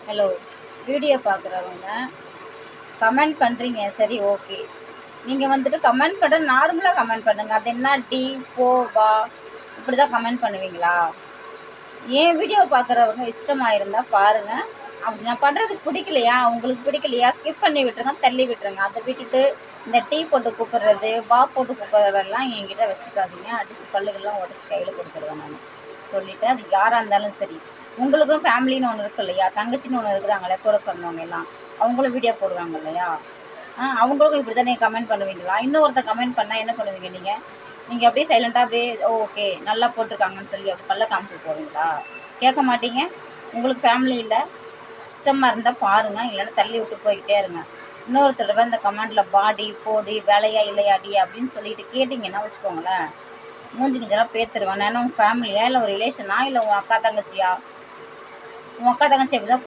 Hello, video பார்க்குறவங்க comment பண்ணுறீங்க, சரி ஓகே. நீங்கள் வந்துட்டு கமெண்ட் பண்ணுற நார்மலாக கமெண்ட் பண்ணுங்கள். அது என்ன டி போ வா இப்படி தான் கமெண்ட் பண்ணுவீங்களா? என் வீடியோ பார்க்குறவங்க இஷ்டமாக இருந்தால் பாருங்கள். அப்படி நான் பண்ணுறது பிடிக்கலையா, உங்களுக்கு பிடிக்கலையா, ஸ்கிப் பண்ணி விட்டுருங்க, தள்ளி விட்டுருங்க. அதை விட்டுட்டு இந்த டீ போட்டு கூப்பிட்றது, வா போட்டு கூப்பிட்றதெல்லாம் என்கிட்ட வச்சுக்காதீங்க. அடித்து பல்லுகள்லாம் உடச்சி கையில் கொடுத்துருவேன் நான் சொல்லிவிட்டேன். அது யாராக இருந்தாலும் சரி. உங்களுக்கும் ஃபேமிலின்னு ஒன்று இருக்கு இல்லையா, தங்கச்சின்னு ஒன்று இருக்கிறாங்களே கூட பிறந்தவங்க எல்லாம், அவங்களும் வீடியோ போடுவாங்க இல்லையா, அவங்களுக்கும் இப்படி தான் நீங்கள் கமெண்ட் பண்ணுவீங்களா? இன்னொருத்தர் கமெண்ட் பண்ணால் என்ன பண்ணுவீங்க நீங்கள் அப்படியே சைலண்ட்டாக அப்படியே ஓகே நல்லா போட்டிருக்காங்கன்னு சொல்லி அப்படி பல்ல காமிச்சிட்டு போவீங்களா? கேட்க மாட்டீங்க? உங்களுக்கு ஃபேமிலி இல்லை, இஷ்டமாக இருந்தால் பாருங்கள், இல்லைன்னா தள்ளி விட்டு போய்கிட்டே இருங்க. இன்னொரு தடவை இந்த கமெண்டில் பாடி போடி வேலையா இல்லையாடி அப்படின்னு சொல்லிட்டு கேட்டிங்கன்னா வச்சுக்கோங்களேன், மூஞ்சி கிஞ்செல்லாம் பேத்துருவேன். நான் உங்கள் ஃபேமிலியா, இல்லை ஒரு ரிலேஷனா, இல்லை உன் அக்கா தங்கச்சியா? உன் அக்கா தங்கச்சி அப்படி தான்